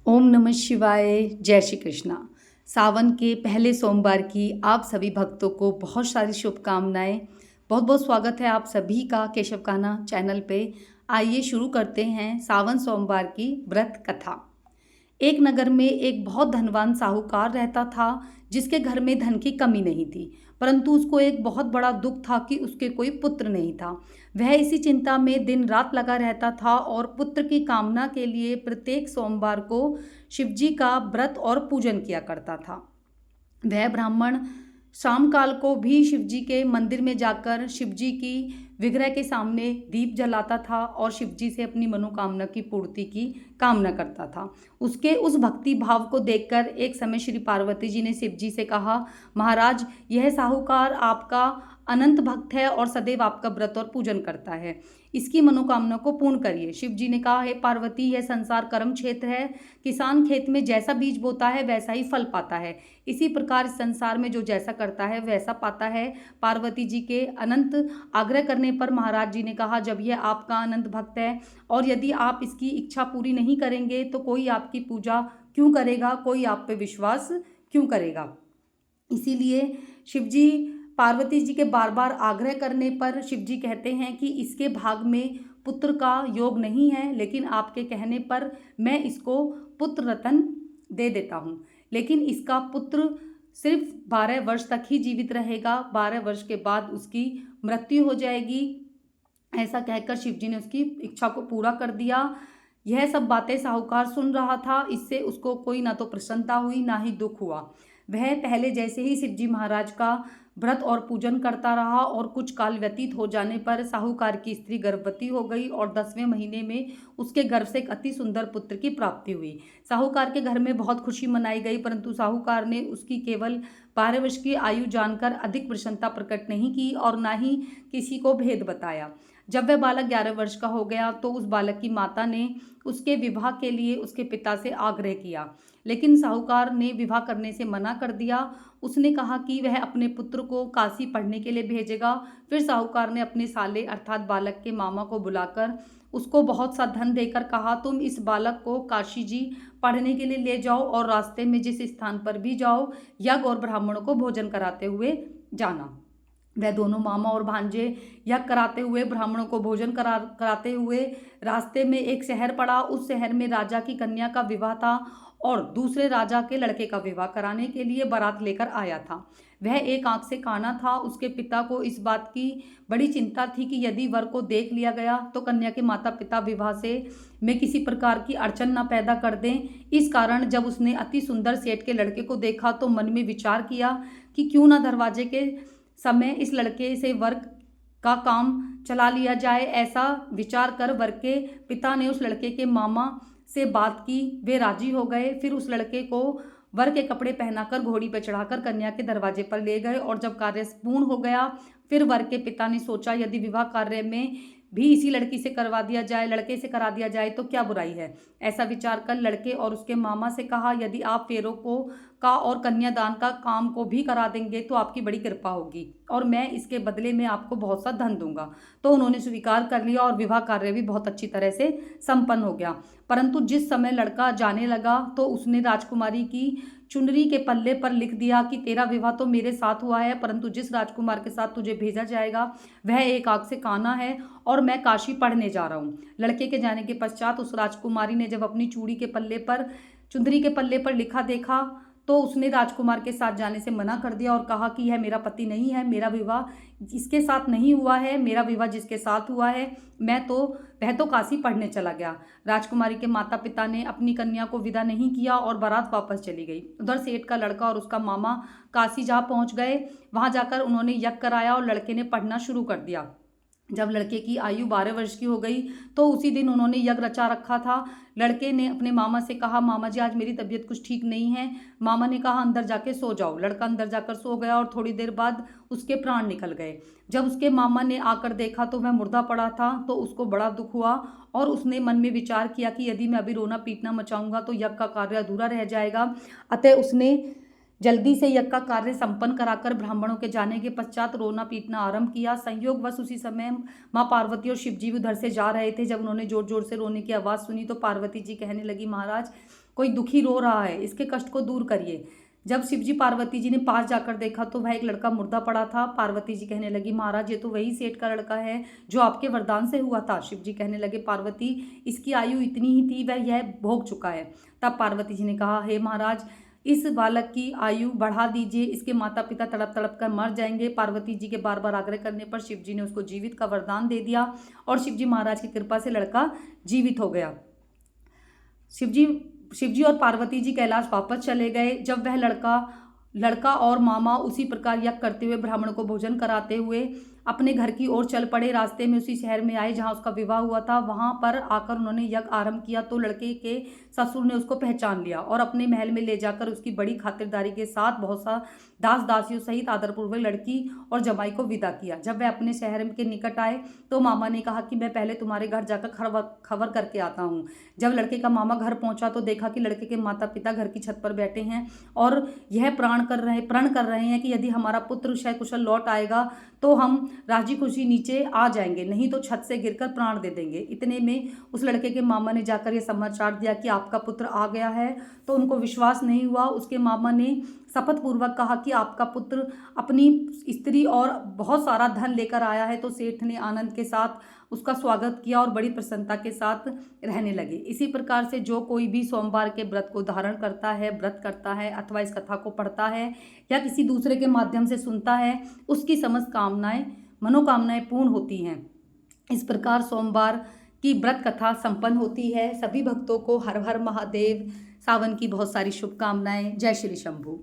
ओम नमः शिवाय। जय श्री कृष्णा। सावन के पहले सोमवार की आप सभी भक्तों को बहुत सारी शुभकामनाएं। बहुत बहुत स्वागत है आप सभी का केशव कान्हा चैनल पे। आइए शुरू करते हैं सावन सोमवार की व्रत कथा। एक नगर में एक बहुत धनवान साहूकार रहता था, जिसके घर में धन की कमी नहीं थी, परंतु उसको एक बहुत बड़ा दुख था कि उसके कोई पुत्र नहीं था। वह इसी चिंता में दिन रात लगा रहता था और पुत्र की कामना के लिए प्रत्येक सोमवार को शिवजी का व्रत और पूजन किया करता था। वह ब्राह्मण शाम काल को भी शिवजी के मंदिर में जाकर शिवजी की विग्रह के सामने दीप जलाता था और शिवजी से अपनी मनोकामना की पूर्ति की कामना करता था। उसके उस भक्ति भाव को देखकर एक समय श्री पार्वती जी ने शिवजी से कहा, महाराज, यह साहूकार आपका अनंत भक्त है और सदैव आपका व्रत और पूजन करता है, इसकी मनोकामना को पूर्ण करिए। शिव जी ने कहा, हे पार्वती, यह संसार कर्म क्षेत्र है। किसान खेत में जैसा बीज बोता है वैसा ही फल पाता है। इसी प्रकार इस संसार में जो जैसा करता है वैसा पाता है। पार्वती जी के अनंत आग्रह करने पर महाराज जी ने कहा, जब यह आपका अनंत भक्त है और यदि आप इसकी इच्छा पूरी नहीं करेंगे तो कोई आपकी पूजा क्यों करेगा, कोई आप पे विश्वास क्यों करेगा। इसीलिए शिवजी पार्वती जी के बार बार आग्रह करने पर शिवजी कहते हैं कि इसके भाग में पुत्र का योग नहीं है, लेकिन आपके कहने पर मैं इसको पुत्र रतन दे देता हूँ। लेकिन इसका पुत्र सिर्फ 12 वर्ष तक ही जीवित रहेगा, 12 वर्ष के बाद उसकी मृत्यु हो जाएगी। ऐसा कहकर शिवजी ने उसकी इच्छा को पूरा कर दिया। यह सब बातें साहूकार सुन रहा था, इससे उसको कोई ना तो प्रसन्नता हुई ना ही दुख हुआ। वह पहले जैसे ही शिवजी महाराज का व्रत और पूजन करता रहा और कुछ काल व्यतीत हो जाने पर साहूकार की स्त्री गर्भवती हो गई और 10वें महीने में उसके गर्भ से एक अति सुंदर पुत्र की प्राप्ति हुई। साहूकार के घर में बहुत खुशी मनाई गई, परंतु साहूकार ने उसकी केवल 12 वर्ष की आयु जानकर अधिक प्रसन्नता प्रकट नहीं की और ना ही किसी को भेद बताया। जब वह बालक 11 वर्ष का हो गया तो उस बालक की माता ने उसके विवाह के लिए उसके पिता से आग्रह किया, लेकिन साहूकार ने विवाह करने से मना कर दिया। उसने कहा कि वह अपने पुत्र को काशी पढ़ने के लिए भेजेगा। फिर साहूकार ने अपने साले अर्थात बालक के मामा को बुलाकर उसको बहुत सा धन देकर कहा, तुम इस बालक को काशी जी पढ़ने के लिए ले जाओ और रास्ते में जिस स्थान पर भी जाओ यज्ञ और ब्राह्मणों को भोजन कराते हुए जाना। वह दोनों मामा और भांजे यज्ञ कराते हुए ब्राह्मणों को भोजन कराते हुए रास्ते में एक शहर पड़ा। उस शहर में राजा की कन्या का विवाह था और दूसरे राजा के लड़के का विवाह कराने के लिए बारात लेकर आया था। वह एक आंख से काना था। उसके पिता को इस बात की बड़ी चिंता थी कि यदि वर को देख लिया गया तो कन्या के माता पिता विवाह से में किसी प्रकार की अड़चन न पैदा कर दें। इस कारण जब उसने अति सुंदर सेठ के लड़के को देखा तो मन में विचार किया कि क्यों ना दरवाजे के समय इस लड़के से वर का काम चला लिया जाए। ऐसा विचार कर वर के पिता ने उस लड़के के मामा से बात की, वे राजी हो गए। फिर उस लड़के को वर के कपड़े पहनाकर घोड़ी पर चढ़ाकर कन्या के दरवाजे पर ले गए और जब कार्य पूर्ण हो गया फिर वर के पिता ने सोचा, यदि विवाह कार्य में भी इसी लड़की से करवा दिया जाए, लड़के से करा दिया जाए तो क्या बुराई है। ऐसा विचार कर लड़के और उसके मामा से कहा, यदि आप फेरों को का और कन्यादान का काम को भी करा देंगे तो आपकी बड़ी कृपा होगी और मैं इसके बदले में आपको बहुत सा धन दूंगा। तो उन्होंने स्वीकार कर लिया और विवाह कार्य भी बहुत अच्छी तरह से संपन्न हो गया। परंतु जिस समय लड़का जाने लगा तो उसने राजकुमारी की चुनरी के पल्ले पर लिख दिया कि तेरा विवाह तो मेरे साथ हुआ है, परंतु जिस राजकुमार के साथ तुझे भेजा जाएगा वह एक आंख से काना है और मैं काशी पढ़ने जा रहा हूँ। लड़के के जाने के पश्चात उस राजकुमारी ने जब अपनी चूड़ी के पल्ले पर चुंदरी के पल्ले पर लिखा देखा तो उसने राजकुमार के साथ जाने से मना कर दिया और कहा कि यह मेरा पति नहीं है, मेरा विवाह इसके साथ नहीं हुआ है, मेरा विवाह जिसके साथ हुआ है वह तो काशी पढ़ने चला गया। राजकुमारी के माता पिता ने अपनी कन्या को विदा नहीं किया और बारात वापस चली गई। उधर सेठ का लड़का और उसका मामा काशी जा पहुंच गए। वहां जाकर उन्होंने यज्ञ कराया और लड़के ने पढ़ना शुरू कर दिया। जब लड़के की आयु 12 वर्ष की हो गई तो उसी दिन उन्होंने यज्ञ रचा रखा था। लड़के ने अपने मामा से कहा, मामा जी आज मेरी तबीयत कुछ ठीक नहीं है। मामा ने कहा, अंदर जाके सो जाओ। लड़का अंदर जाकर सो गया और थोड़ी देर बाद उसके प्राण निकल गए। जब उसके मामा ने आकर देखा तो वह मुर्दा पड़ा था तो उसको बड़ा दुख हुआ और उसने मन में विचार किया कि यदि मैं अभी रोना पीटना मचाऊंगा तो यज्ञ का कार्य अधूरा रह जाएगा। अतः उसने जल्दी से यज्ञ का कार्य संपन्न कराकर ब्राह्मणों के जाने के पश्चात रोना पीटना आरंभ किया। संयोगवश उसी समय माँ पार्वती और शिव जी उधर से जा रहे थे। जब उन्होंने जोर जोर से रोने की आवाज़ सुनी तो पार्वती जी कहने लगी, महाराज कोई दुखी रो रहा है, इसके कष्ट को दूर करिए। जब शिव जी पार्वती जी ने पास जाकर देखा तो वह एक लड़का मुर्दा पड़ा था। पार्वती जी कहने लगी, महाराज ये तो वही सेठ का लड़का है जो आपके वरदान से हुआ था। शिव जी कहने लगे, पार्वती इसकी आयु इतनी ही थी, वह यह भोग चुका है। तब पार्वती जी ने कहा, हे महाराज इस बालक की आयु बढ़ा दीजिए, इसके माता पिता तड़प तड़प कर मर जाएंगे। पार्वती जी के बार बार आग्रह करने पर शिव जी ने उसको जीवित का वरदान दे दिया और शिव जी महाराज की कृपा से लड़का जीवित हो गया। शिवजी और पार्वती जी कैलाश वापस चले गए। जब वह लड़का और मामा उसी प्रकार यज्ञ करते हुए ब्राह्मण को भोजन कराते हुए अपने घर की ओर चल पड़े। रास्ते में उसी शहर में आए जहां उसका विवाह हुआ था। वहां पर आकर उन्होंने यज्ञ आरंभ किया तो लड़के के ससुर ने उसको पहचान लिया और अपने महल में ले जाकर उसकी बड़ी खातिरदारी के साथ बहुत सा दास दासियों सहित आदरपूर्वक लड़की और जमाई को विदा किया। जब वह अपने शहर के निकट आए तो मामा ने कहा कि मैं पहले तुम्हारे घर जाकर खबर करके आता हूँ। जब लड़के का मामा घर पहुंचा तो देखा कि लड़के के माता पिता घर की छत पर बैठे हैं और यह प्रण कर रहे हैं कि यदि हमारा पुत्र शायद कुशल लौट आएगा तो हम राजी खुशी नीचे आ जाएंगे, नहीं तो छत से गिरकर प्राण दे देंगे। इतने में उस लड़के के मामा ने जाकर यह समाचार दिया कि आपका पुत्र आ गया है। तो उनको विश्वास नहीं हुआ। उसके मामा ने शपथ पूर्वक कहा कि आपका पुत्र अपनी स्त्री और बहुत सारा धन लेकर आया है। तो सेठ ने आनंद के साथ उसका स्वागत किया और बड़ी प्रसन्नता के साथ रहने लगे। इसी प्रकार से जो कोई भी सोमवार के व्रत को धारण करता है, व्रत करता है अथवा इस कथा को पढ़ता है या किसी दूसरे के माध्यम से सुनता है, उसकी समस्त मनोकामनाएं पूर्ण होती हैं। इस प्रकार सोमवार की व्रत कथा संपन्न होती है। सभी भक्तों को हर हर महादेव, सावन की बहुत सारी शुभकामनाएं। जय श्री शंभू।